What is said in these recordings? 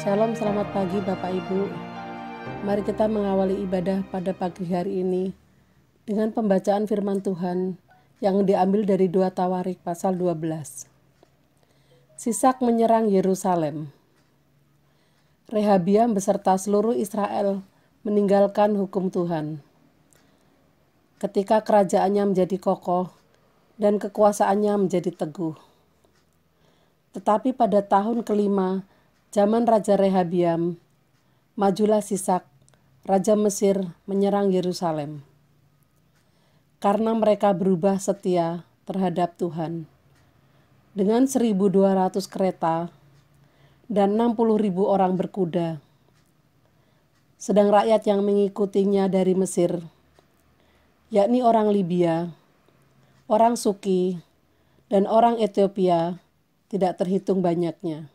Shalom, selamat pagi Bapak Ibu. Mari kita mengawali ibadah pada pagi hari ini dengan pembacaan firman Tuhan yang diambil dari 2 Tawarik pasal 12. Sisak menyerang Yerusalem. Rehabiam beserta seluruh Israel meninggalkan hukum Tuhan. Ketika kerajaannya menjadi kokoh dan kekuasaannya menjadi teguh. Tetapi pada tahun kelima zaman Raja Rehabiam, majulah Sisak, Raja Mesir menyerang Yerusalem. Karena mereka berubah setia terhadap Tuhan. Dengan 1.200 kereta dan 60.000 orang berkuda. Sedang rakyat yang mengikutinya dari Mesir, yakni orang Libya, orang Suki, dan orang Ethiopia, tidak terhitung banyaknya.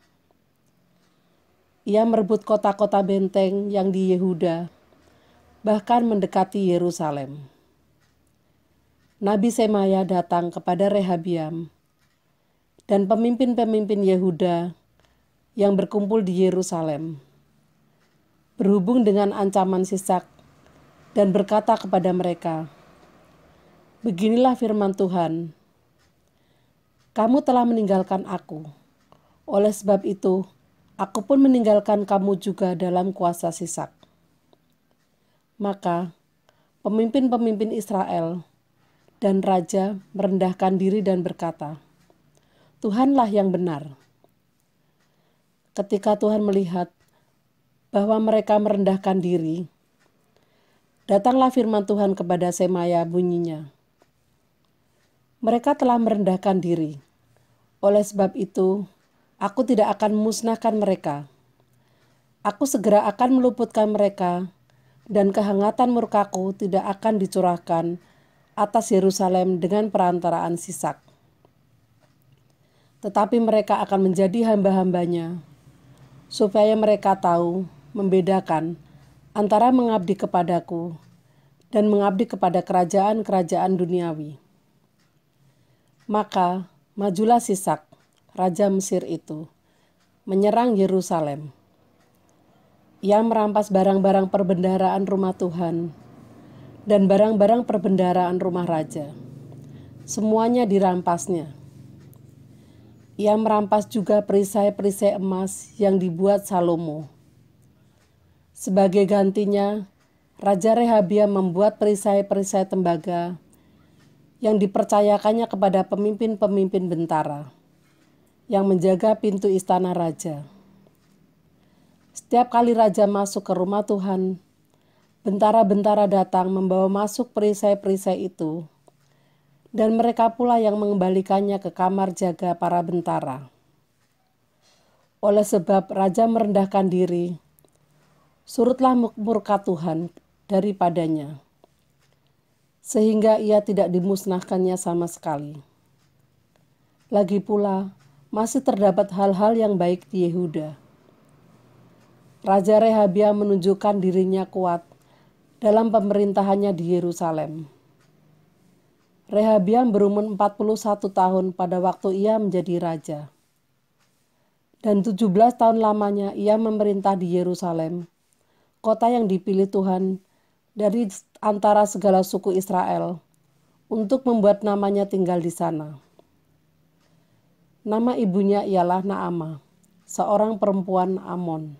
Ia merebut kota-kota benteng yang di Yehuda, bahkan mendekati Yerusalem. Nabi Semaya datang kepada Rehabiam dan pemimpin-pemimpin Yehuda yang berkumpul di Yerusalem, berhubung dengan ancaman Sisak, dan berkata kepada mereka, "Beginilah firman Tuhan, kamu telah meninggalkan aku, oleh sebab itu, aku pun meninggalkan kamu juga dalam kuasa Sisak." Maka pemimpin-pemimpin Israel dan raja merendahkan diri dan berkata, "Tuhanlah yang benar." Ketika Tuhan melihat bahwa mereka merendahkan diri, datanglah firman Tuhan kepada Semaya bunyinya, "Mereka telah merendahkan diri, oleh sebab itu aku tidak akan memusnahkan mereka. Aku segera akan meluputkan mereka, dan kehangatan murkaku tidak akan dicurahkan atas Yerusalem dengan perantaraan Sisak. Tetapi mereka akan menjadi hamba-hambanya, supaya mereka tahu membedakan antara mengabdi kepadaku dan mengabdi kepada kerajaan-kerajaan duniawi." Maka majulah Sisak, Raja Mesir itu, menyerang Yerusalem. Ia merampas barang-barang perbendaharaan rumah Tuhan dan barang-barang perbendaharaan rumah raja. Semuanya dirampasnya. Ia merampas juga perisai-perisai emas yang dibuat Salomo. Sebagai gantinya, Raja Rehabiam membuat perisai-perisai tembaga yang dipercayakannya kepada pemimpin-pemimpin bentara yang menjaga pintu istana raja. Setiap kali raja masuk ke rumah Tuhan, bentara-bentara datang membawa masuk perisai-perisai itu, dan mereka pula yang mengembalikannya ke kamar jaga para bentara. Oleh sebab raja merendahkan diri, surutlah murka Tuhan daripadanya, sehingga ia tidak dimusnahkannya sama sekali. Lagi pula, masih terdapat hal-hal yang baik di Yehuda. Raja Rehabiam menunjukkan dirinya kuat dalam pemerintahannya di Yerusalem. Rehabiam berumur 41 tahun pada waktu ia menjadi raja. Dan 17 tahun lamanya ia memerintah di Yerusalem, kota yang dipilih Tuhan dari antara segala suku Israel, untuk membuat namanya tinggal di sana. Nama ibunya ialah Naamah, seorang perempuan Amon.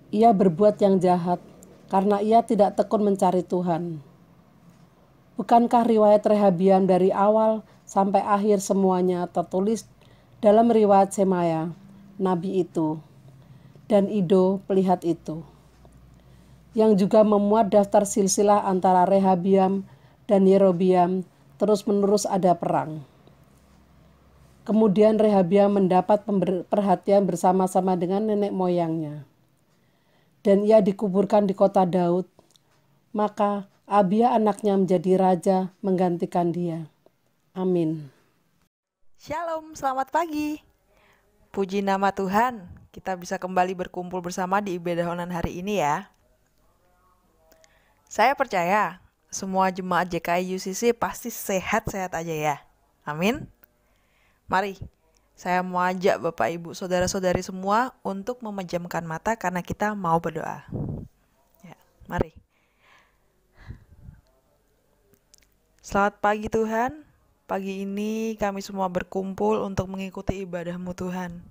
Ia berbuat yang jahat karena ia tidak tekun mencari Tuhan. Bukankah riwayat Rehabiam dari awal sampai akhir semuanya tertulis dalam riwayat Semaya, nabi itu, dan Ido, pelihat itu, yang juga memuat daftar silsilah antara Rehabiam dan Yerobiam terus-menerus ada perang. Kemudian Rehabiam mendapat perhatian bersama-sama dengan nenek moyangnya, dan ia dikuburkan di kota Daud. Maka Abia anaknya menjadi raja menggantikan dia. Amin. Shalom, selamat pagi. Puji nama Tuhan, kita bisa kembali berkumpul bersama di ibadah online hari ini ya. Saya percaya semua jemaat JKI UCC pasti sehat-sehat aja ya. Amin. Mari Saya mau ajak Bapak Ibu saudara-saudari semua untuk memejamkan mata karena kita mau berdoa. Ya, mari. Selamat pagi Tuhan. Pagi ini kami semua berkumpul untuk mengikuti ibadah-Mu Tuhan.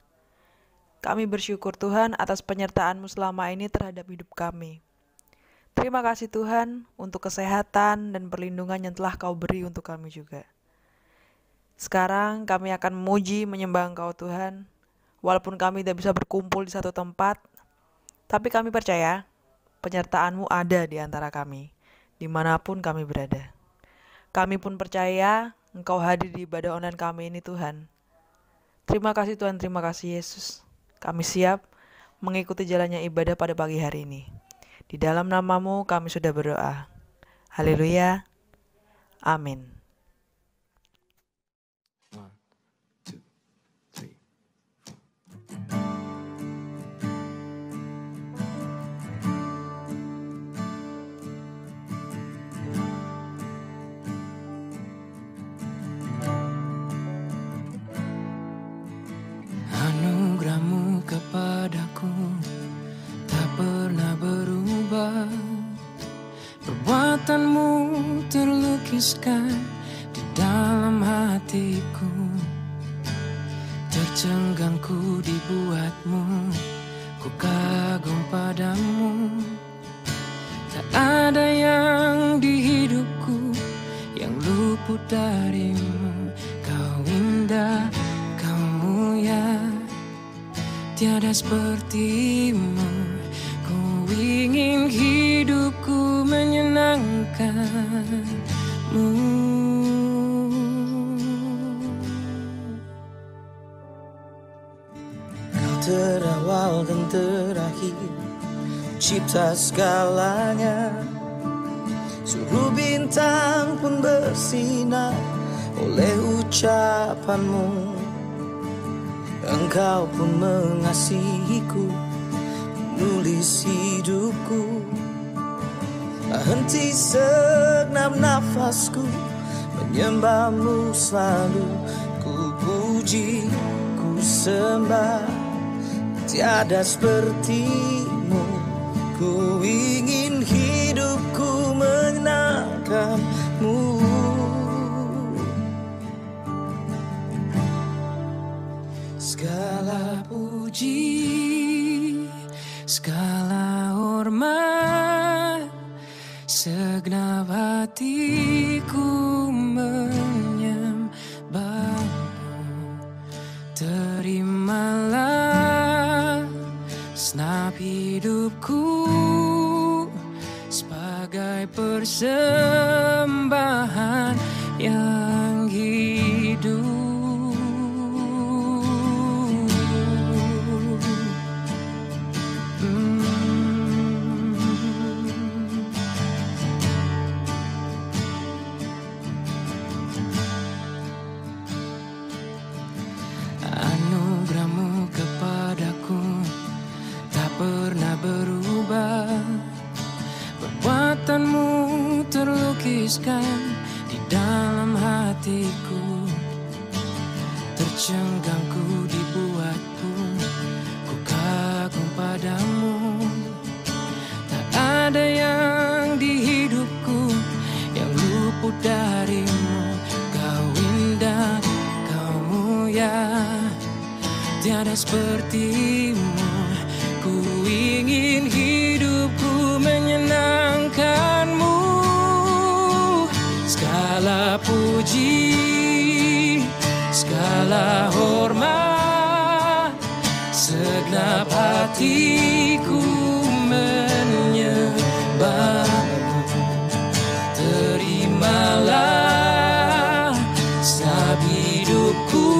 Kami bersyukur Tuhan atas penyertaan-Mu selama ini terhadap hidup kami. Terima kasih Tuhan untuk kesehatan dan perlindungan yang telah Kau beri untuk kami juga. Sekarang kami akan memuji, menyembah Engkau Tuhan. Walaupun kami tidak bisa berkumpul di satu tempat, tapi kami percaya penyertaan-Mu ada di antara kami, dimanapun kami berada. Kami pun percaya Engkau hadir di ibadah online kami ini Tuhan. Terima kasih Tuhan, terima kasih Yesus. Kami siap mengikuti jalannya ibadah pada pagi hari ini. Di dalam nama-Mu kami sudah berdoa. Haleluya. Amin. Anugerah-Mu kepadaku tak pernah berubah. Perbuatan-Mu terlukiskan di dalam hatiku. Tercenggang ku dibuat-Mu, ku kagum padamu. Tak ada yang di hidupku yang luput dari-Mu. Kau indah, Kau mulia, tiada seperti-Mu. Ku ingin hidupku menyenangkan-Mu. Kau terawal dan terakhir, cipta segalanya. Suruh bintang pun bersinar oleh ucapan-Mu. Engkau pun mengasihiku, menulis hidupku. Tak henti segenap nafasku, menyembah-Mu selalu. Ku puji, ku sembah, tiada seperti-Mu. Ku ingin hidupku menyenangkan-Mu. Segala puji, segala hormat, segenap hatiku menyembah-Mu. Terimalah segenap hidupku sebagai persembahan yang hidup. Anugerah-Mu kepadaku tak pernah berubah. Perbuatan-Mu terlukiskan di dalam hatiku. Tercenggang ku dibuat-Mu, ku kagum padamu. Tak ada yang di hidupku yang luput dari-Mu. Kau indah, Kau mulia, tiada seperti-Mu. Ku ingin hidupku menyenangkan-Mu. Segala puji, segala hormat, segenap hatiku menyembah-Mu. Terimalah segenap hidupku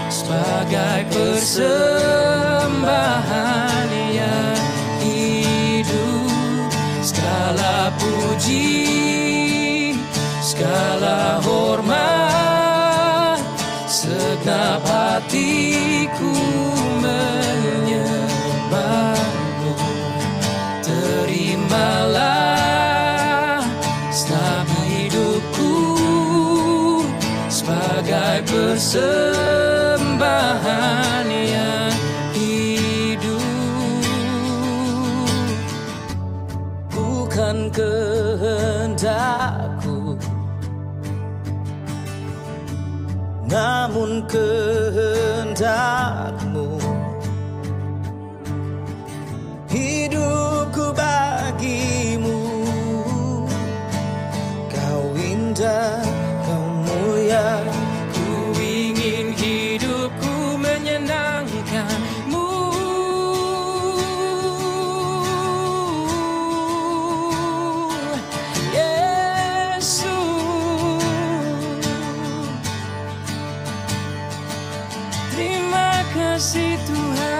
sebagai persembahan yang hidup. Segala puji, segala hormat, segenap hatiku menyembah-Mu. Terimalah segenap hidupku sebagai persembahan bukan kehendakku, namun kehendak-Mu. Hidupku bagimu, Kau indah, Kau mulia. Ku ingin hidupku menyenangkan-Mu. Terima kasih Tuhan.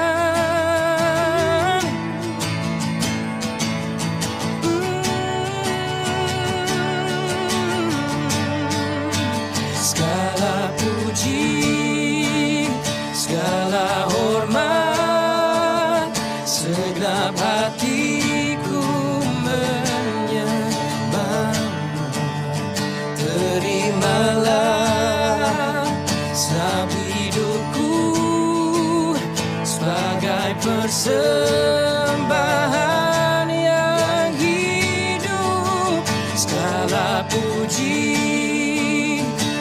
Segala puji, segala hormat, segenap hatiku menyembah-Mu. Terimalah Sebab hidupku sebagai persembahan yang hidup. Segala puji,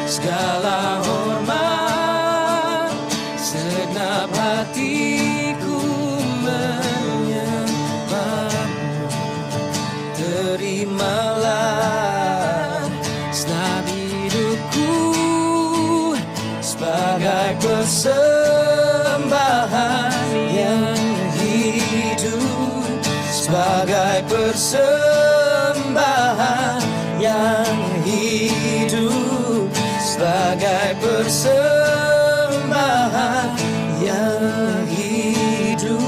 segala hormat, segenap hatiku menyembah-Mu. terimalah Sebab hidupku sebagai persembahan yang hidup, sebagai persembahan yang hidup, sebagai persembahan yang hidup.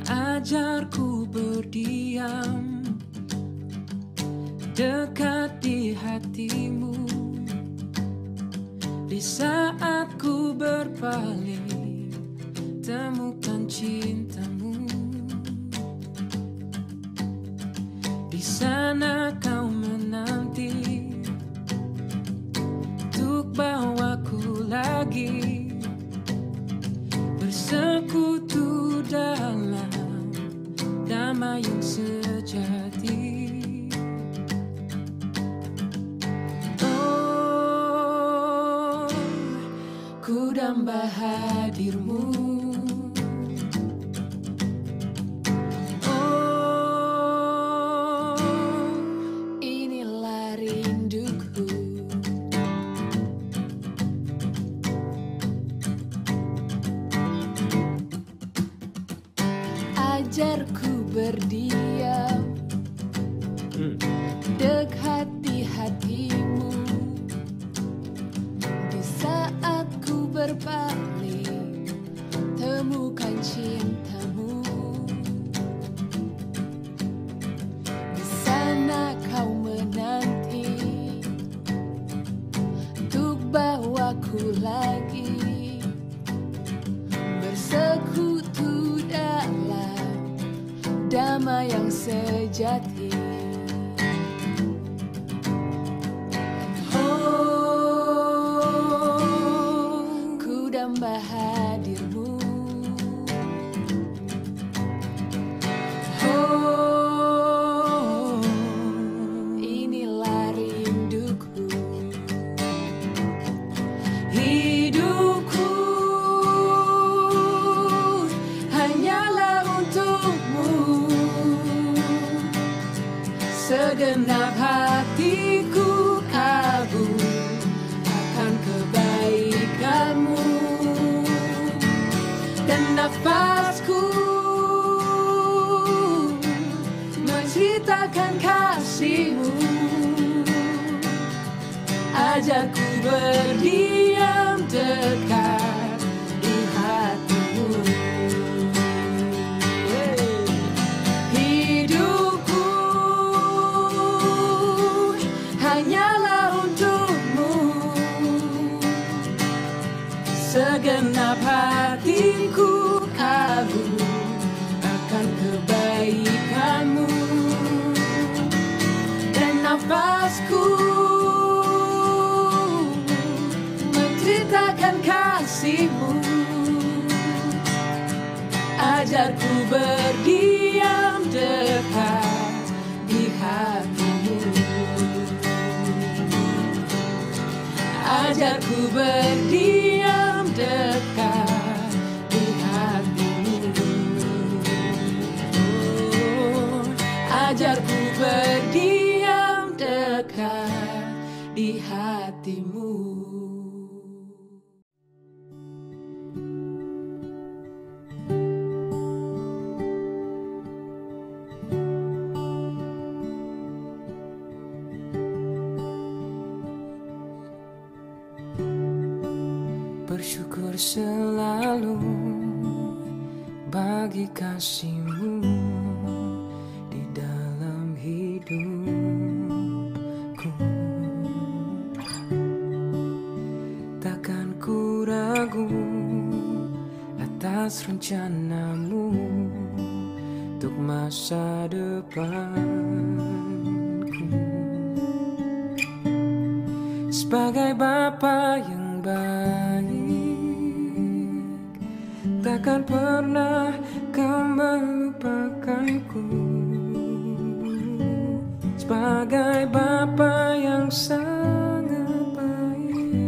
Ajarku berdiam dekat di hati-Mu. Di saat ku berpaling, temukan cinta-Mu. Di sana Kau menanti untuk bawaku lagi bersekutu dalam damai yang sejati. Oh, ku damba hadir-Mu. Oh, inilah rinduku. Ajarku berdiam dekat di hati-Mu. Di saat ku berpaling, temukan cinta-Mu. Di sana Kau menanti untuk bawaku lagi bersekutu dalam damai yang sejati. Oh, ku damba hadir-Mu. Oh, inilah rinduku. Hidupku hanyalah untuk-Mu. Segenap hatiku kagum akan kebaikan-Mu, dan nafasku menceritakan kasih-Mu. Ajarku berdiam dekat di hati-Mu. Hidupku hanyalah untuk-Mu. Segenap hatiku selalu akan kebaikanmu. Dan nafasku menceritakan kasih-Mu. Ajarku berdiam dekat di hati-Mu. Ajarku berdiam dekat di hati-Mu. Oh, ajarku berdiam dekat di hati-Mu. Bersyukur selalu bagi kasih-Mu di dalam hidupku. Takkan ku ragu atas rencana-Mu untuk masa depanku. Sebagai Bapa yang baik, takkan pernah Kau melupakanku. Sebagai Bapa yang sangat baik,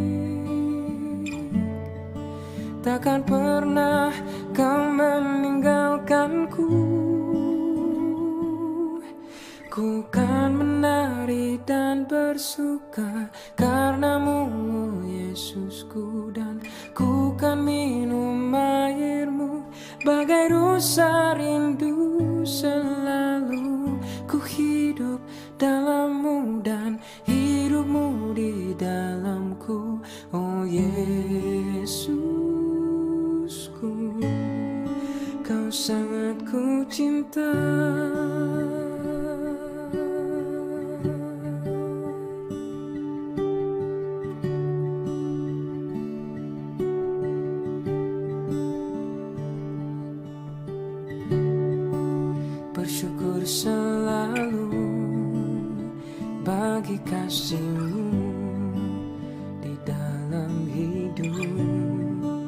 takkan pernah Kau meninggalkanku. Ku kan menari dan bersuka karena-Mu, Yesusku, dan ku kan minum air-Mu bagai rusa rindu. Selalu ku hidup dalam-Mu dan hidup-Mu di dalamku. Oh Yesusku, Kau sangat ku cinta. Bersyukur selalu bagi kasih-Mu di dalam hidupku.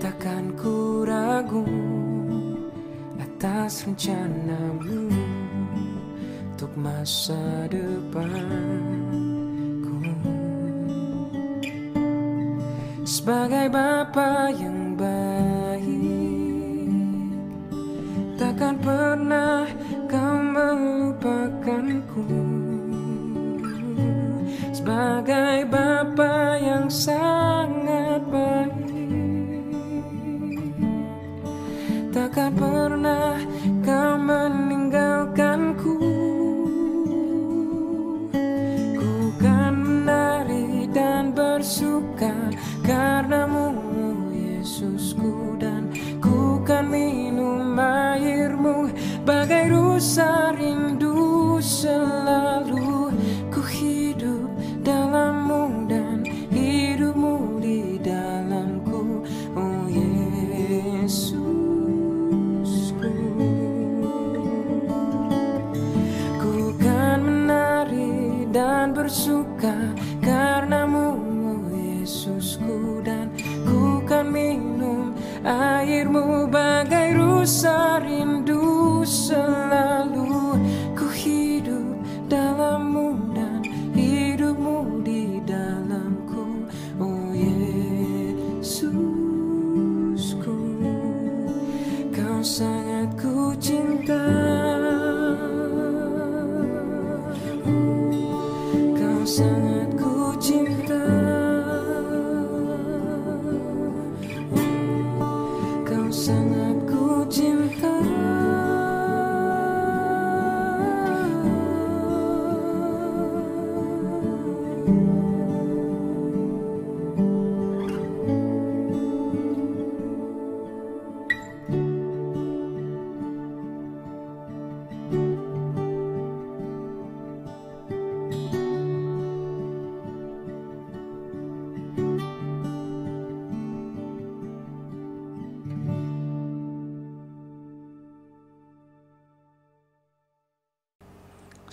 Takkan ku ragu atas rencana-Mu untuk masa depanku. Sebagai Bapa yang baik, takkan pernah Kau melupakanku. Sebagai Bapa yang sangat baik, takkan pernah Kau meninggalkanku. Ku kan menari dan bersuka karena-Mu, Yesusku, dan ku kan minum air-Mu bagai rusa rindu. Selalu ku hidup dalam-Mu dan hidup-Mu di dalamku. Oh Yesusku, ku kan menari dan bersuka karena-Mu, Yesusku, dan ku kan minum air-Mu bagai rusa rindu. Selalu ku hidup dalam-Mu dan hidup-Mu di dalamku. Oh Yesusku, Kau sangat ku cinta. Kau sangat ku cinta. Kau sangat ku cinta.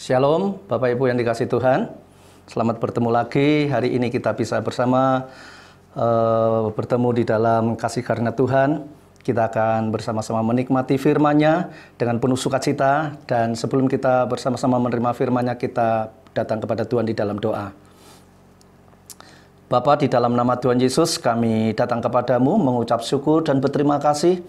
Shalom, Bapak Ibu yang dikasihi Tuhan. Selamat bertemu lagi. Hari ini kita bisa bersama bertemu di dalam kasih karunia Tuhan. Kita akan bersama-sama menikmati firman-Nya dengan penuh sukacita. Dan sebelum kita bersama-sama menerima firman-Nya, kita datang kepada Tuhan di dalam doa. Bapa, di dalam nama Tuhan Yesus, kami datang kepadamu mengucap syukur dan berterima kasih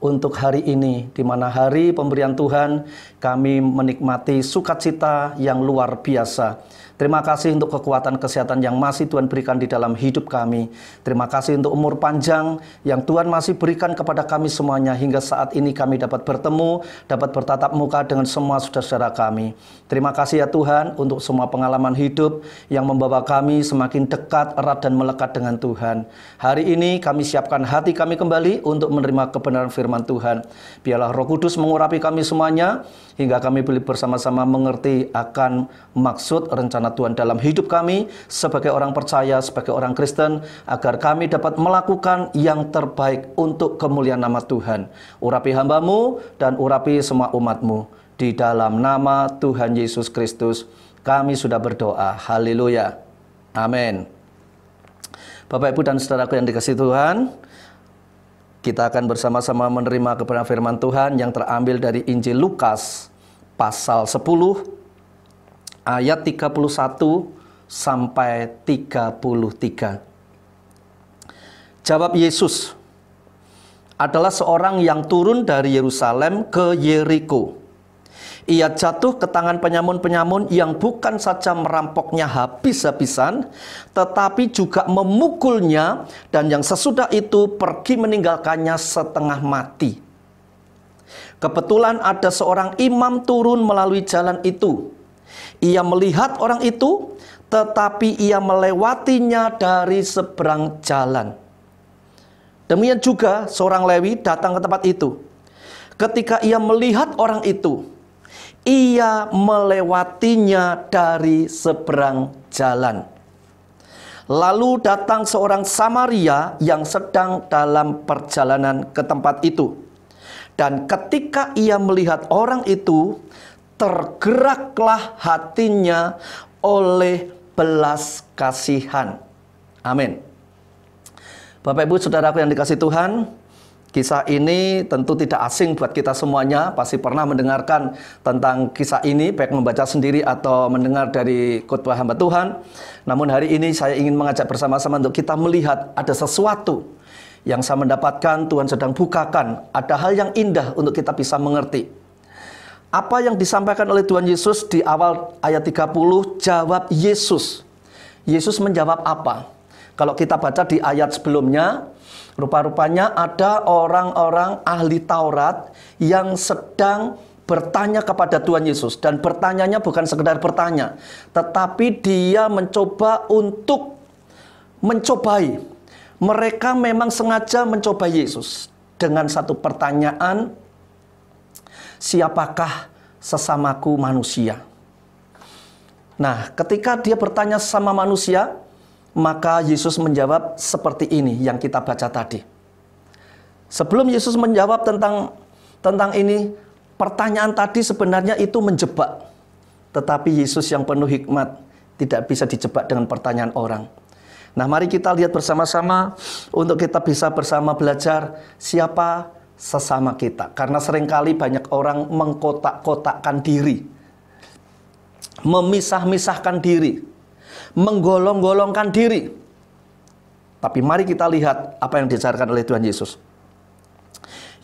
untuk hari ini, di mana hari pemberian Tuhan, kami menikmati sukacita yang luar biasa. Terima kasih untuk kekuatan kesehatan yang masih Tuhan berikan di dalam hidup kami. Terima kasih untuk umur panjang yang Tuhan masih berikan kepada kami semuanya. Hingga saat ini kami dapat bertemu, dapat bertatap muka dengan semua saudara-saudara kami. Terima kasih ya Tuhan untuk semua pengalaman hidup yang membawa kami semakin dekat, erat dan melekat dengan Tuhan. Hari ini kami siapkan hati kami kembali untuk menerima kebenaran firman Tuhan. Biarlah Roh Kudus mengurapi kami semuanya, hingga kami boleh bersama-sama mengerti akan maksud rencana Tuhan dalam hidup kami sebagai orang percaya, sebagai orang Kristen, agar kami dapat melakukan yang terbaik untuk kemuliaan nama Tuhan. Urapi hamba-Mu dan urapi semua umat-Mu. Di dalam nama Tuhan Yesus Kristus kami sudah berdoa. Haleluya. Amin. Bapak, Ibu, dan saudaraku yang dikasihi Tuhan, kita akan bersama-sama menerima kebenaran firman Tuhan yang terambil dari Injil Lukas pasal 10 ayat 31 sampai 33. Jawab Yesus, adalah seorang yang turun dari Yerusalem ke Yeriko. Ia jatuh ke tangan penyamun-penyamun yang bukan saja merampoknya habis-habisan, tetapi juga memukulnya, dan yang sesudah itu pergi meninggalkannya setengah mati. Kebetulan ada seorang imam turun melalui jalan itu. Ia melihat orang itu, tetapi ia melewatinya dari seberang jalan. Demikian juga seorang Lewi datang ke tempat itu. Ketika ia melihat orang itu, ia melewatinya dari seberang jalan. Lalu datang seorang Samaria yang sedang dalam perjalanan ke tempat itu. Dan ketika ia melihat orang itu, tergeraklah hatinya oleh belas kasihan. Amin. Bapak, Ibu, saudaraku yang dikasihi Tuhan, kisah ini tentu tidak asing buat kita semuanya. Pasti pernah mendengarkan tentang kisah ini, baik membaca sendiri atau mendengar dari khotbah hamba Tuhan. Namun hari ini saya ingin mengajak bersama-sama untuk kita melihat ada sesuatu yang saya mendapatkan Tuhan sedang bukakan. Ada hal yang indah untuk kita bisa mengerti. Apa yang disampaikan oleh Tuhan Yesus di awal ayat 30, jawab Yesus. Yesus menjawab apa? Kalau kita baca di ayat sebelumnya, rupa-rupanya ada orang-orang ahli Taurat yang sedang bertanya kepada Tuhan Yesus. Dan bertanyanya bukan sekedar bertanya, tetapi dia mencoba untuk mencobai. Mereka memang sengaja mencobai Yesus dengan satu pertanyaan, siapakah sesamaku manusia? Nah, ketika dia bertanya sama manusia, maka Yesus menjawab seperti ini yang kita baca tadi. Sebelum Yesus menjawab tentang ini, pertanyaan tadi sebenarnya itu menjebak. Tetapi Yesus yang penuh hikmat tidak bisa dijebak dengan pertanyaan orang. Nah, mari kita lihat bersama-sama untuk kita bisa bersama belajar siapa sesama kita. Karena seringkali banyak orang mengkotak-kotakkan diri, memisah-misahkan diri, menggolong-golongkan diri. Tapi mari kita lihat apa yang diajarkan oleh Tuhan Yesus.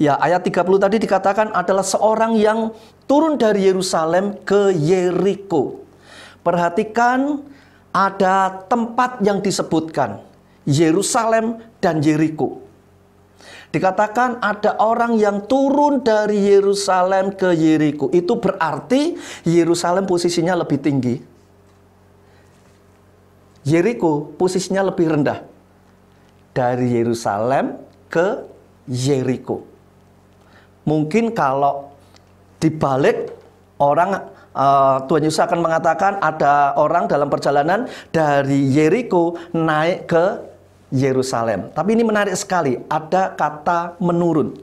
Ya, ayat 30 tadi dikatakan adalah seorang yang turun dari Yerusalem ke Yeriko. Perhatikan, ada tempat yang disebutkan, Yerusalem dan Yeriko. Dikatakan ada orang yang turun dari Yerusalem ke Yeriko. Itu berarti Yerusalem posisinya lebih tinggi, Yeriko posisinya lebih rendah. Dari Yerusalem ke Yeriko. Mungkin kalau dibalik, orang Tuhan Yesus akan mengatakan ada orang dalam perjalanan dari Yeriko naik ke Yerusalem. Tapi ini menarik sekali, ada kata menurun.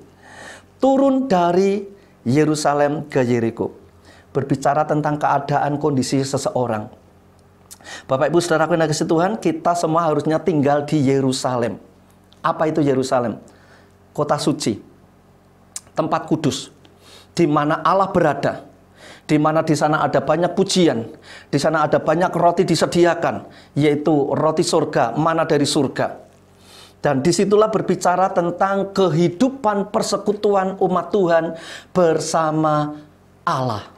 Turun dari Yerusalem ke Yeriko. berbicara tentang keadaan kondisi seseorang. Bapak Ibu Saudaraku yang dikasihi Tuhan, kita semua harusnya tinggal di Yerusalem. Apa itu Yerusalem? Kota suci, tempat kudus, di mana Allah berada, di mana di sana ada banyak pujian, di sana ada banyak roti disediakan, yaitu roti surga, mana dari surga. Dan disitulah berbicara tentang kehidupan persekutuan umat Tuhan bersama Allah.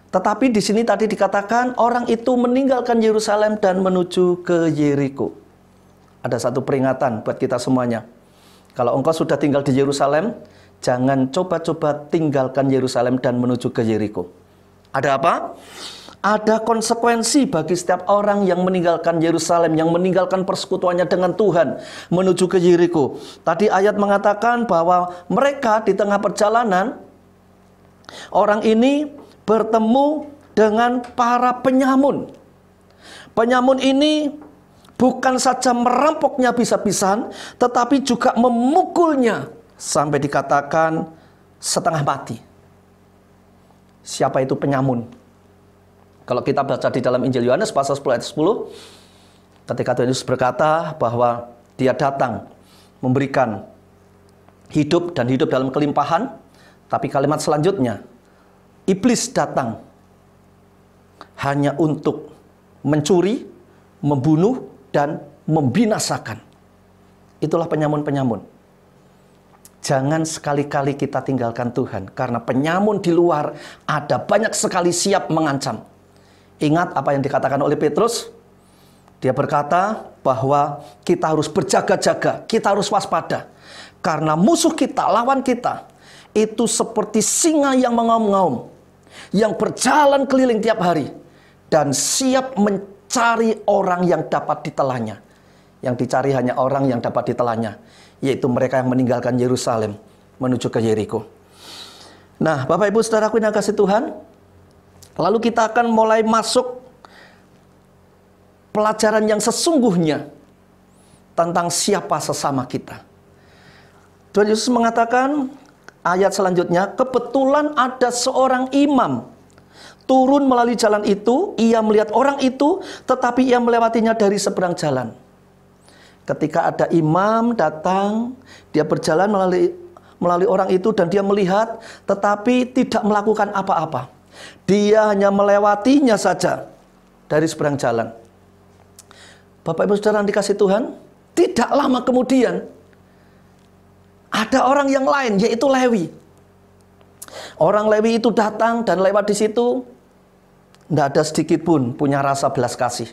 Tetapi di sini tadi dikatakan orang itu meninggalkan Yerusalem dan menuju ke Yeriko. Ada satu peringatan buat kita semuanya. Kalau engkau sudah tinggal di Yerusalem, jangan coba-coba tinggalkan Yerusalem dan menuju ke Yeriko. Ada apa? Ada konsekuensi bagi setiap orang yang meninggalkan Yerusalem, yang meninggalkan persekutuannya dengan Tuhan, menuju ke Yeriko. Tadi ayat mengatakan bahwa mereka di tengah perjalanan, orang ini bertemu dengan para penyamun. Penyamun ini bukan saja merampoknya habis-habisan, tetapi juga memukulnya sampai dikatakan setengah mati. Siapa itu penyamun? Kalau kita baca di dalam Injil Yohanes pasal 10 ayat 10, ketika Tuhan Yesus berkata bahwa dia datang memberikan hidup dan hidup dalam kelimpahan, tapi kalimat selanjutnya, iblis datang hanya untuk mencuri, membunuh, dan membinasakan. Itulah penyamun-penyamun. Jangan sekali-kali kita tinggalkan Tuhan, karena penyamun di luar ada banyak sekali siap mengancam. Ingat apa yang dikatakan oleh Petrus. Dia berkata bahwa kita harus berjaga-jaga, kita harus waspada. Karena musuh kita, lawan kita, itu seperti singa yang mengaum-ngaum, yang berjalan keliling tiap hari, dan siap mencari orang yang dapat ditelannya. Yang dicari hanya orang yang dapat ditelannya, yaitu mereka yang meninggalkan Yerusalem menuju ke Yeriko. Nah, Bapak Ibu Saudaraku yang kasih Tuhan, lalu kita akan mulai masuk pelajaran yang sesungguhnya tentang siapa sesama kita. Tuhan Yesus mengatakan, ayat selanjutnya, kebetulan ada seorang imam turun melalui jalan itu, ia melihat orang itu, tetapi ia melewatinya dari seberang jalan. Ketika ada imam datang, dia berjalan melalui orang itu dan dia melihat, tetapi tidak melakukan apa-apa. Dia hanya melewatinya saja dari seberang jalan. Bapak Ibu Saudara yang dikasih Tuhan, tidak lama kemudian ada orang yang lain, yaitu Lewi. Orang Lewi itu datang dan lewat di situ, tidak ada sedikit pun punya rasa belas kasih.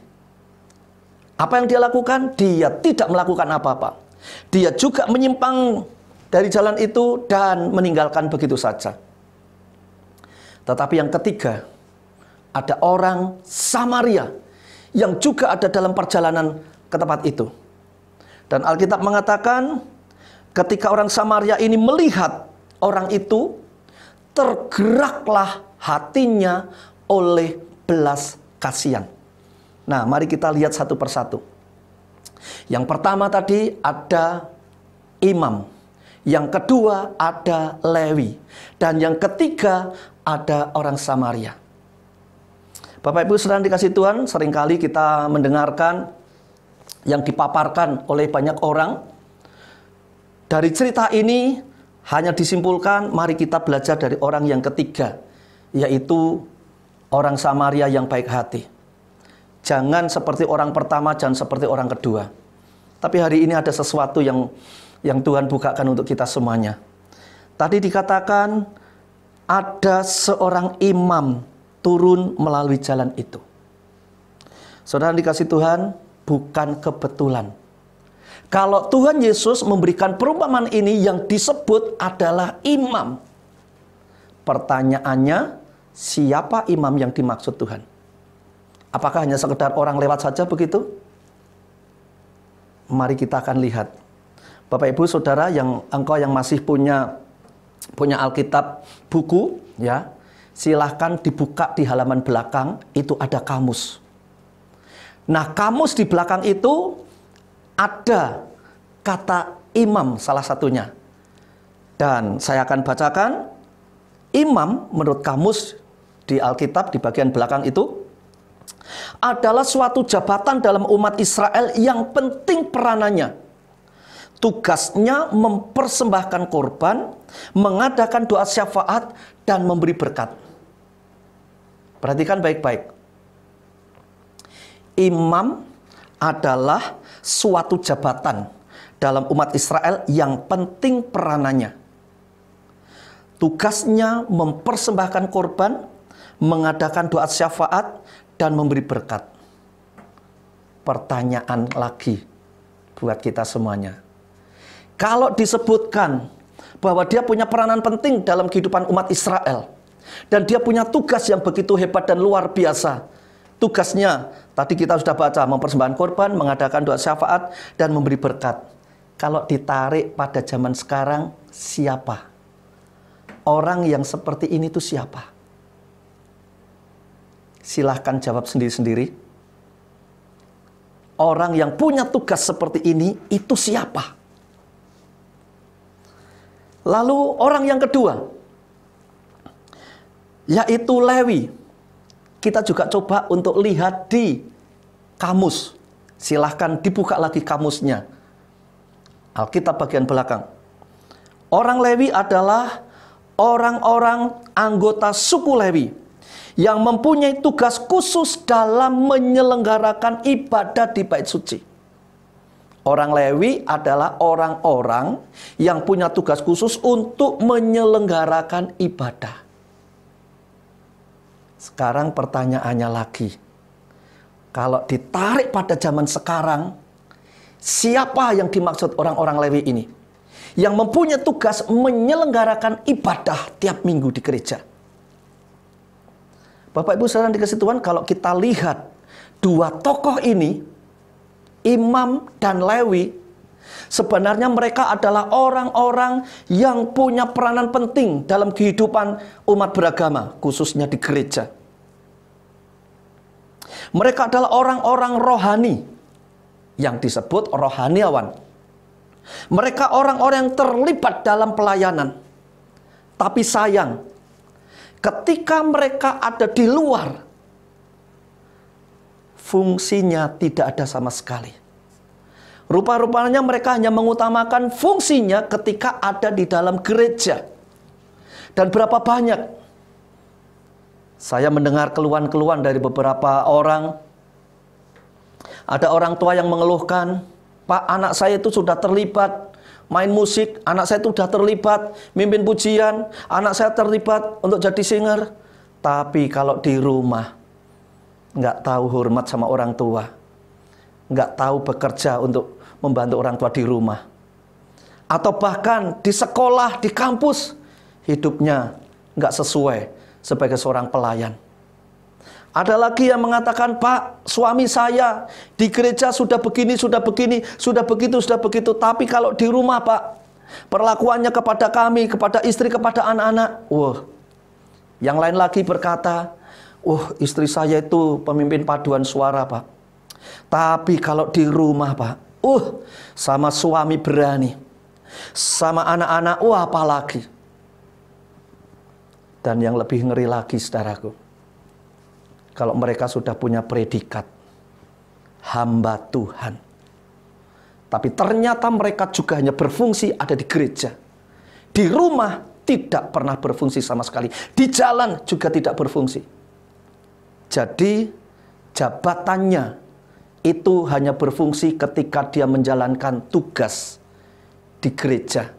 Apa yang dia lakukan? Dia tidak melakukan apa-apa. Dia juga menyimpang dari jalan itu dan meninggalkan begitu saja. Tetapi yang ketiga, ada orang Samaria yang juga ada dalam perjalanan ke tempat itu. Dan Alkitab mengatakan, ketika orang Samaria ini melihat orang itu, tergeraklah hatinya oleh belas kasihan. Nah, mari kita lihat satu persatu. Yang pertama tadi ada imam. Yang kedua ada Lewi. Dan yang ketiga ada orang Samaria. Bapak Ibu Saudara dikasih Tuhan, seringkali kita mendengarkan yang dipaparkan oleh banyak orang. Dari cerita ini hanya disimpulkan, mari kita belajar dari orang yang ketiga, yaitu orang Samaria yang baik hati. Jangan seperti orang pertama, jangan seperti orang kedua. Tapi hari ini ada sesuatu yang Tuhan bukakan untuk kita semuanya. Tadi dikatakan ada seorang imam turun melalui jalan itu. Saudara dikasih Tuhan, bukan kebetulan. Kalau Tuhan Yesus memberikan perumpamaan ini, yang disebut adalah imam. Pertanyaannya, siapa imam yang dimaksud Tuhan? Apakah hanya sekedar orang lewat saja begitu? Mari kita akan lihat. Bapak Ibu Saudara, engkau yang masih punya Alkitab buku, ya, silahkan dibuka di halaman belakang, itu ada kamus. Nah, kamus di belakang itu ada kata imam salah satunya. Dan saya akan bacakan, Imam menurut kamus di Alkitab di bagian belakang itu adalah suatu jabatan dalam umat Israel yang penting peranannya. Tugasnya mempersembahkan korban, mengadakan doa syafaat, dan memberi berkat. Perhatikan baik-baik. Imam adalah suatu jabatan dalam umat Israel yang penting peranannya. Tugasnya mempersembahkan korban, mengadakan doa syafaat, dan memberi berkat. Pertanyaan lagi buat kita semuanya. Kalau disebutkan bahwa dia punya peranan penting dalam kehidupan umat Israel, dan dia punya tugas yang begitu hebat dan luar biasa. Tugasnya, tadi kita sudah baca, mempersembahkan korban, mengadakan doa syafaat, dan memberi berkat. Kalau ditarik pada zaman sekarang, siapa? Orang yang seperti ini itu siapa? Silahkan jawab sendiri-sendiri. Orang yang punya tugas seperti ini, itu siapa? Lalu orang yang kedua, yaitu Lewi. Kita juga coba untuk lihat di kamus. Silahkan dibuka lagi kamusnya. Alkitab bagian belakang. Orang Lewi adalah orang-orang anggota suku Lewi yang mempunyai tugas khusus dalam menyelenggarakan ibadah di bait suci. Orang Lewi adalah orang-orang yang punya tugas khusus untuk menyelenggarakan ibadah. Sekarang pertanyaannya lagi. Kalau ditarik pada zaman sekarang, siapa yang dimaksud orang-orang Lewi ini? Yang mempunyai tugas menyelenggarakan ibadah tiap minggu di gereja. Bapak Ibu saudara dikasih Tuhan, kalau kita lihat dua tokoh ini, Imam dan Lewi, sebenarnya mereka adalah orang-orang yang punya peranan penting dalam kehidupan umat beragama, khususnya di gereja. Mereka adalah orang-orang rohani yang disebut rohaniawan. Mereka orang-orang yang terlibat dalam pelayanan. Tapi sayang, ketika mereka ada di luar, fungsinya tidak ada sama sekali. Rupa-rupanya mereka hanya mengutamakan fungsinya ketika ada di dalam gereja. Dan berapa banyak saya mendengar keluhan-keluhan dari beberapa orang. Ada orang tua yang mengeluhkan, Pak, anak saya itu sudah terlibat main musik, anak saya itu sudah terlibat mimpin pujian, anak saya terlibat untuk jadi singer. Tapi kalau di rumah, nggak tahu hormat sama orang tua, nggak tahu bekerja untuk membantu orang tua di rumah, atau bahkan di sekolah, di kampus, hidupnya nggak sesuai sebagai seorang pelayan. Ada lagi yang mengatakan, Pak, suami saya di gereja sudah begini, sudah begini, sudah begitu, tapi kalau di rumah, Pak, perlakuannya kepada kami, kepada istri, kepada anak-anak, yang lain lagi berkata, istri saya itu pemimpin paduan suara, Pak. Tapi kalau di rumah, Pak, sama suami berani, sama anak-anak, apalagi. Dan yang lebih ngeri lagi, saudaraku, kalau mereka sudah punya predikat hamba Tuhan, tapi ternyata mereka juga hanya berfungsi ada di gereja. Di rumah tidak pernah berfungsi sama sekali. Di jalan juga tidak berfungsi. Jadi jabatannya itu hanya berfungsi ketika dia menjalankan tugas di gereja.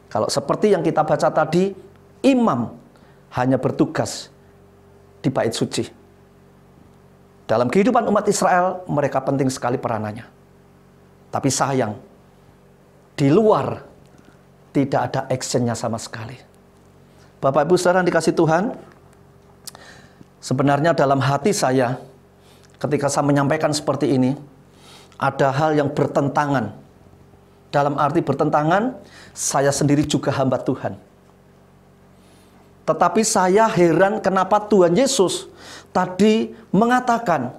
Kalau seperti yang kita baca tadi, imam hanya bertugas di bait suci. Dalam kehidupan umat Israel, mereka penting sekali peranannya. Tapi sayang, di luar tidak ada actionnya sama sekali. Bapak Ibu saudara dikasih Tuhan, sebenarnya dalam hati saya, ketika saya menyampaikan seperti ini, ada hal yang bertentangan. Dalam arti bertentangan, saya sendiri juga hamba Tuhan. Tetapi saya heran kenapa Tuhan Yesus tadi mengatakan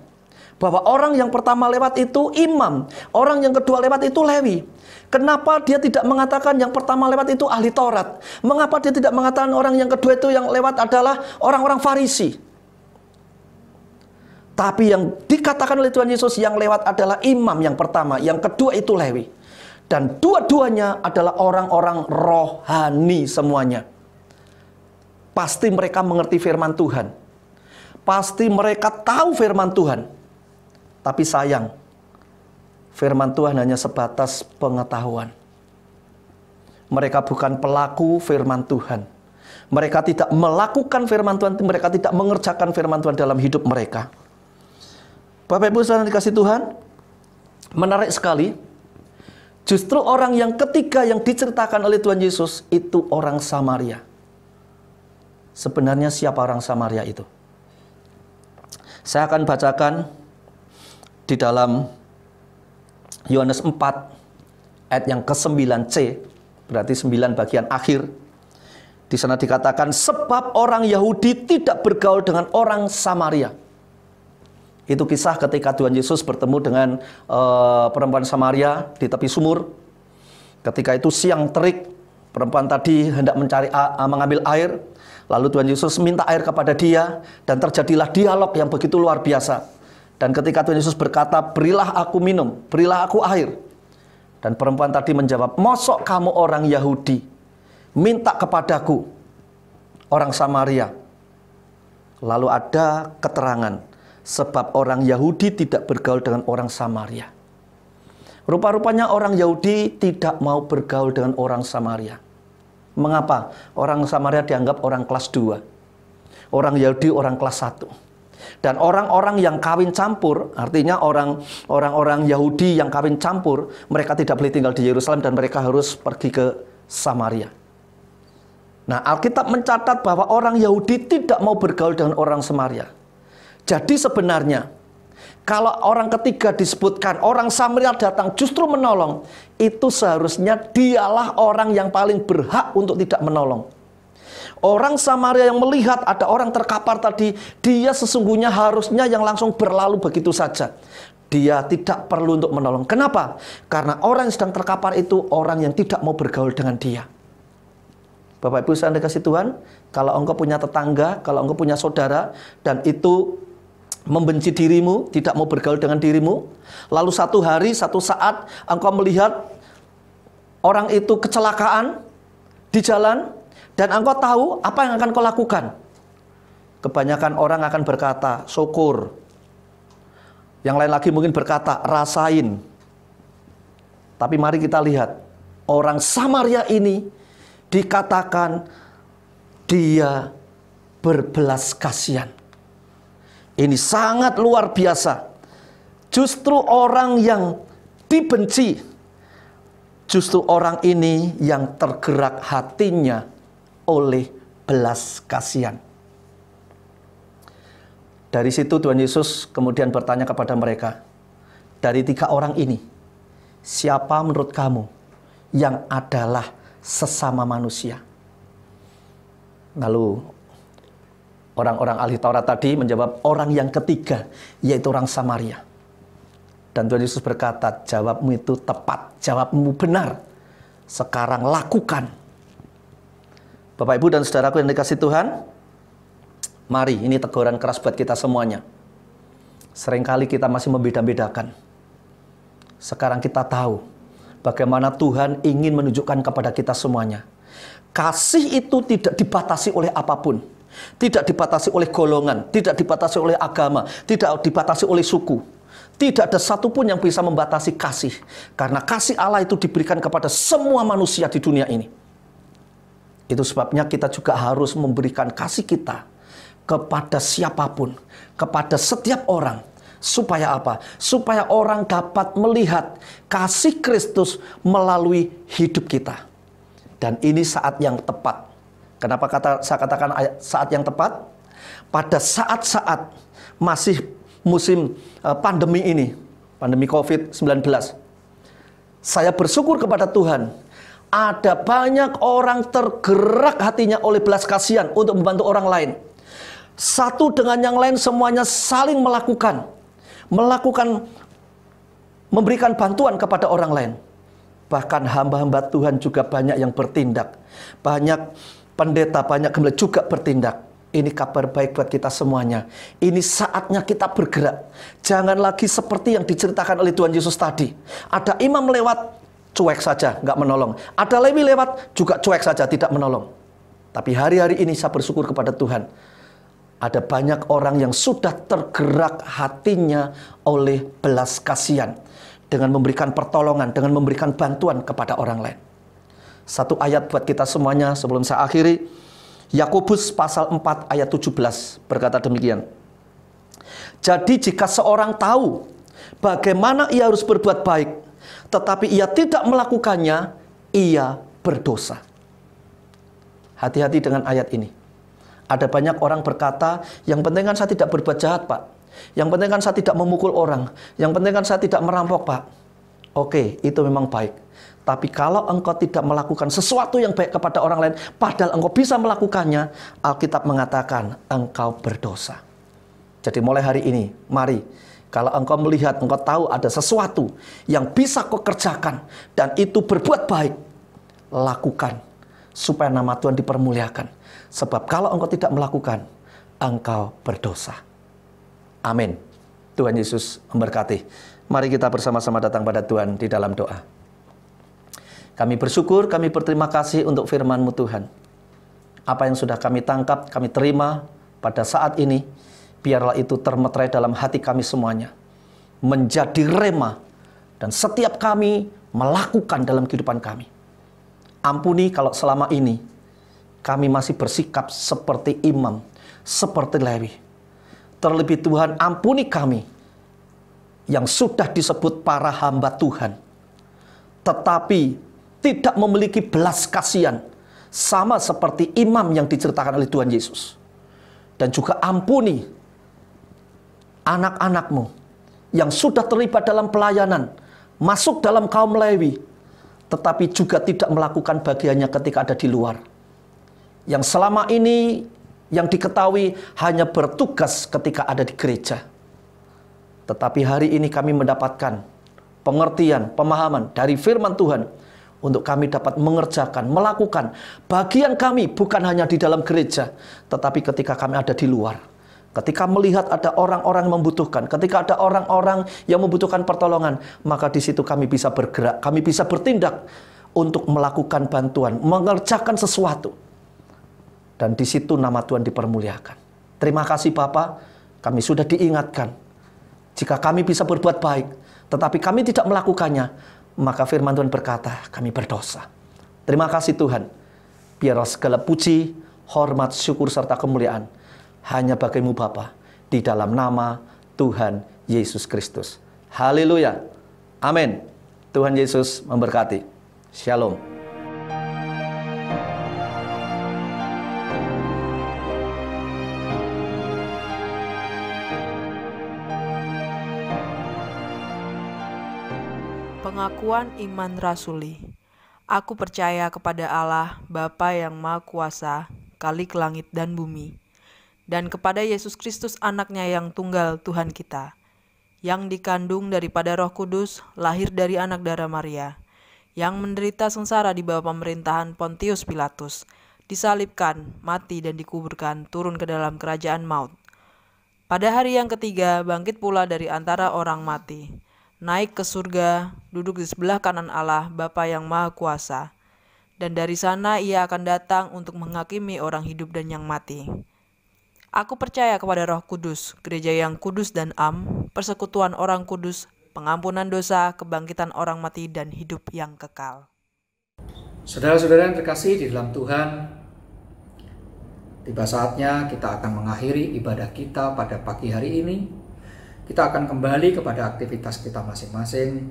bahwa orang yang pertama lewat itu imam, orang yang kedua lewat itu Lewi. Kenapa dia tidak mengatakan yang pertama lewat itu ahli Taurat? Mengapa dia tidak mengatakan orang yang kedua itu yang lewat adalah orang-orang Farisi? Tapi yang dikatakan oleh Tuhan Yesus yang lewat adalah imam yang pertama, yang kedua itu Lewi. Dan dua-duanya adalah orang-orang rohani semuanya. Pasti mereka mengerti firman Tuhan. Pasti mereka tahu firman Tuhan. Tapi sayang, firman Tuhan hanya sebatas pengetahuan. Mereka bukan pelaku firman Tuhan. Mereka tidak melakukan firman Tuhan, mereka tidak mengerjakan firman Tuhan dalam hidup mereka. Bapak Ibu saudara dikasih Tuhan, menarik sekali. Justru orang yang ketiga yang diceritakan oleh Tuhan Yesus itu orang Samaria. Sebenarnya siapa orang Samaria itu? Saya akan bacakan di dalam Yohanes 4 ayat yang ke-9c, berarti 9 bagian akhir. Di sana dikatakan, sebab orang Yahudi tidak bergaul dengan orang Samaria. Itu kisah ketika Tuhan Yesus bertemu dengan perempuan Samaria di tepi sumur. Ketika itu siang terik, perempuan tadi hendak mengambil air. Lalu Tuhan Yesus minta air kepada dia, dan terjadilah dialog yang begitu luar biasa. Dan ketika Tuhan Yesus berkata, berilah aku minum, berilah aku air. Dan perempuan tadi menjawab, mosok kamu orang Yahudi minta kepadaku, orang Samaria? Lalu ada keterangan, sebab orang Yahudi tidak bergaul dengan orang Samaria. Rupa-rupanya orang Yahudi tidak mau bergaul dengan orang Samaria. Mengapa? Orang Samaria dianggap orang kelas 2. Orang Yahudi orang kelas 1. Dan orang-orang yang kawin campur, artinya orang-orang Yahudi yang kawin campur, mereka tidak boleh tinggal di Yerusalem dan mereka harus pergi ke Samaria. Nah, Alkitab mencatat bahwa orang Yahudi tidak mau bergaul dengan orang Samaria. Jadi sebenarnya, kalau orang ketiga disebutkan, orang Samaria datang justru menolong, itu seharusnya dialah orang yang paling berhak untuk tidak menolong. Orang Samaria yang melihat ada orang terkapar tadi, dia sesungguhnya harusnya yang langsung berlalu begitu saja. Dia tidak perlu untuk menolong. Kenapa? Karena orang yang sedang terkapar itu orang yang tidak mau bergaul dengan dia. Bapak Ibu saudara kasih Tuhan, kalau engkau punya tetangga, kalau engkau punya saudara, dan itu membenci dirimu, tidak mau bergaul dengan dirimu, lalu satu hari, satu saat engkau melihat orang itu kecelakaan di jalan, dan engkau tahu apa yang akan kau lakukan. Kebanyakan orang akan berkata, syukur. Yang lain lagi mungkin berkata, rasain. Tapi mari kita lihat, orang Samaria ini dikatakan dia berbelas kasihan. Ini sangat luar biasa. Justru orang yang dibenci, justru orang ini yang tergerak hatinya oleh belas kasihan. Dari situ Tuhan Yesus kemudian bertanya kepada mereka, dari 3 orang ini, siapa menurut kamu yang adalah sesama manusia? Lalu orang-orang ahli Taurat tadi menjawab, orang yang ketiga, yaitu orang Samaria. Dan Tuhan Yesus berkata, jawabmu itu tepat, jawabmu benar. Sekarang lakukan. Bapak Ibu dan saudaraku yang dikasihi Tuhan, mari, ini teguran keras buat kita semuanya. Seringkali kita masih membeda-bedakan. Sekarang kita tahu bagaimana Tuhan ingin menunjukkan kepada kita semuanya. Kasih itu tidak dibatasi oleh apapun. Tidak dibatasi oleh golongan, tidak dibatasi oleh agama, tidak dibatasi oleh suku. Tidak ada satupun yang bisa membatasi kasih. Karena kasih Allah itu diberikan kepada semua manusia di dunia ini. Itu sebabnya kita juga harus memberikan kasih kita kepada siapapun, kepada setiap orang. Supaya apa? Supaya orang dapat melihat kasih Kristus melalui hidup kita. Dan ini saat yang tepat. Kenapa saya katakan saat yang tepat? Pada saat-saat masih musim pandemi ini, pandemi COVID-19. Saya bersyukur kepada Tuhan. Ada banyak orang tergerak hatinya oleh belas kasihan untuk membantu orang lain. Satu dengan yang lain semuanya saling melakukan. memberikan bantuan kepada orang lain. Bahkan hamba-hamba Tuhan juga banyak yang bertindak. Banyak pendeta, banyak gembala juga bertindak. Ini kabar baik buat kita semuanya. Ini saatnya kita bergerak. Jangan lagi seperti yang diceritakan oleh Tuhan Yesus tadi. Ada imam lewat, cuek saja, nggak menolong. Ada Lewi lewat, juga cuek saja, tidak menolong. Tapi hari-hari ini saya bersyukur kepada Tuhan. Ada banyak orang yang sudah tergerak hatinya oleh belas kasihan. Dengan memberikan pertolongan, dengan memberikan bantuan kepada orang lain. Satu ayat buat kita semuanya sebelum saya akhiri. Yakobus pasal 4 ayat 17 berkata demikian. Jadi jika seorang tahu bagaimana ia harus berbuat baik, tetapi ia tidak melakukannya, ia berdosa. Hati-hati dengan ayat ini. Ada banyak orang berkata, yang penting kan saya tidak berbuat jahat, Pak. Yang penting kan saya tidak memukul orang. Yang penting kan saya tidak merampok, Pak. Oke, itu memang baik. Tapi kalau engkau tidak melakukan sesuatu yang baik kepada orang lain, padahal engkau bisa melakukannya, Alkitab mengatakan engkau berdosa. Jadi mulai hari ini, mari, kalau engkau melihat, engkau tahu ada sesuatu yang bisa kau kerjakan, dan itu berbuat baik, lakukan. Supaya nama Tuhan dipermuliakan. Sebab kalau engkau tidak melakukan, engkau berdosa. Amin. Tuhan Yesus memberkati. Mari kita bersama-sama datang pada Tuhan di dalam doa. Kami bersyukur, kami berterima kasih untuk firman-Mu Tuhan. Apa yang sudah kami tangkap, kami terima pada saat ini, biarlah itu termeterai dalam hati kami semuanya. Menjadi rema, dan setiap kami melakukan dalam kehidupan kami. Ampuni kalau selama ini kami masih bersikap seperti imam, seperti Lewi. Terlebih Tuhan, ampuni kami yang sudah disebut para hamba Tuhan, tetapi tidak memiliki belas kasihan, sama seperti imam yang diceritakan oleh Tuhan Yesus. Dan juga ampuni anak-anak-Mu yang sudah terlibat dalam pelayanan, masuk dalam kaum Lewi, tetapi juga tidak melakukan bagiannya ketika ada di luar. Yang selama ini yang diketahui hanya bertugas ketika ada di gereja. Tetapi hari ini kami mendapatkan pengertian, pemahaman dari firman Tuhan untuk kami dapat mengerjakan, melakukan bagian kami bukan hanya di dalam gereja, tetapi ketika kami ada di luar. Ketika melihat ada orang-orang membutuhkan, ketika ada orang-orang yang membutuhkan pertolongan, maka di situ kami bisa bergerak, kami bisa bertindak untuk melakukan bantuan, mengerjakan sesuatu. Dan di situ nama Tuhan dipermuliakan. Terima kasih Bapa, kami sudah diingatkan. Jika kami bisa berbuat baik, tetapi kami tidak melakukannya, maka firman Tuhan berkata, kami berdosa. Terima kasih Tuhan. Biarlah segala puji, hormat, syukur, serta kemuliaan hanya bagimu Bapa, di dalam nama Tuhan Yesus Kristus. Haleluya. Amin. Tuhan Yesus memberkati. Shalom. Pengakuan iman rasuli. Aku percaya kepada Allah, Bapa yang Maha Kuasa, Khalik langit dan bumi, dan kepada Yesus Kristus anaknya yang tunggal Tuhan kita, yang dikandung daripada Roh Kudus, lahir dari anak darah Maria, yang menderita sengsara di bawah pemerintahan Pontius Pilatus, disalibkan, mati dan dikuburkan, turun ke dalam kerajaan maut. Pada hari yang ketiga, bangkit pula dari antara orang mati, naik ke surga, duduk di sebelah kanan Allah, Bapa yang Maha Kuasa. Dan dari sana ia akan datang untuk menghakimi orang hidup dan yang mati. Aku percaya kepada Roh Kudus, gereja yang kudus dan am, persekutuan orang kudus, pengampunan dosa, kebangkitan orang mati, dan hidup yang kekal. Saudara-saudara yang terkasih di dalam Tuhan, tiba saatnya kita akan mengakhiri ibadah kita pada pagi hari ini. Kita akan kembali kepada aktivitas kita masing-masing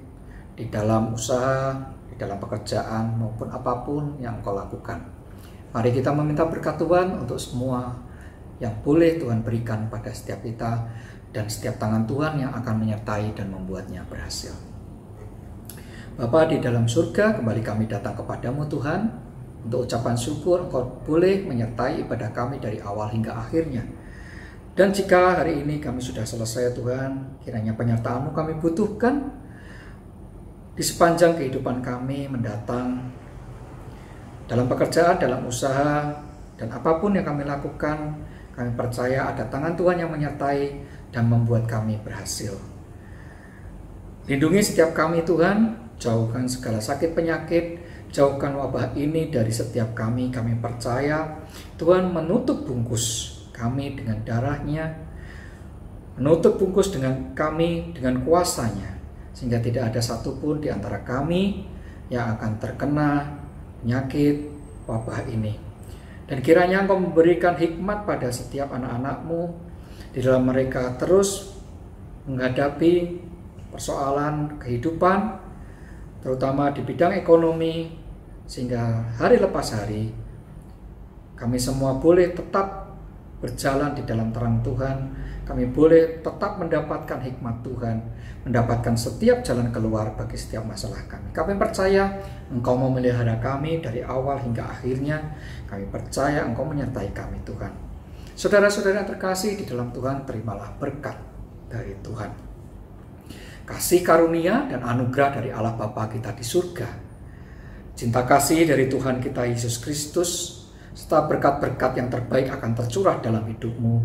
di dalam usaha, di dalam pekerjaan maupun apapun yang kau lakukan. Mari kita meminta berkat Tuhan untuk semua yang boleh Tuhan berikan pada setiap kita dan setiap tangan Tuhan yang akan menyertai dan membuatnya berhasil. Bapa di dalam surga, kembali kami datang kepadamu Tuhan untuk ucapan syukur Engkau boleh menyertai ibadah kami dari awal hingga akhirnya. Dan jika hari ini kami sudah selesai Tuhan, kiranya penyertaan-Mu kami butuhkan di sepanjang kehidupan kami mendatang, dalam pekerjaan, dalam usaha, dan apapun yang kami lakukan, kami percaya ada tangan Tuhan yang menyertai dan membuat kami berhasil. Lindungi setiap kami Tuhan, jauhkan segala sakit penyakit, jauhkan wabah ini dari setiap kami. Kami percaya Tuhan menutup bungkus kami dengan darah-Nya, menutup bungkus dengan kami dengan kuasa-Nya, sehingga tidak ada satupun di antara kami yang akan terkena penyakit wabah ini. Dan kiranya Engkau memberikan hikmat pada setiap anak-anak-Mu di dalam mereka terus menghadapi persoalan kehidupan, terutama di bidang ekonomi, sehingga hari lepas hari kami semua boleh tetap berjalan di dalam terang Tuhan. Kami boleh tetap mendapatkan hikmat Tuhan, mendapatkan setiap jalan keluar bagi setiap masalah kami. Kami percaya Engkau memelihara kami dari awal hingga akhirnya. Kami percaya Engkau menyertai kami Tuhan. Saudara-saudara yang terkasih di dalam Tuhan, terimalah berkat dari Tuhan. Kasih karunia dan anugerah dari Allah Bapa kita di surga, cinta kasih dari Tuhan kita Yesus Kristus, serta berkat-berkat yang terbaik akan tercurah dalam hidupmu.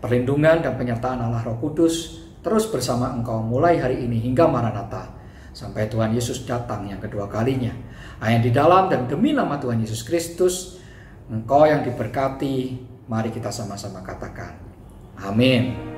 Perlindungan dan penyertaan Allah Roh Kudus terus bersama engkau mulai hari ini hingga Maranatha, sampai Tuhan Yesus datang yang kedua kalinya. Hanya di dalam dan demi nama Tuhan Yesus Kristus, engkau yang diberkati, mari kita sama-sama katakan, amin.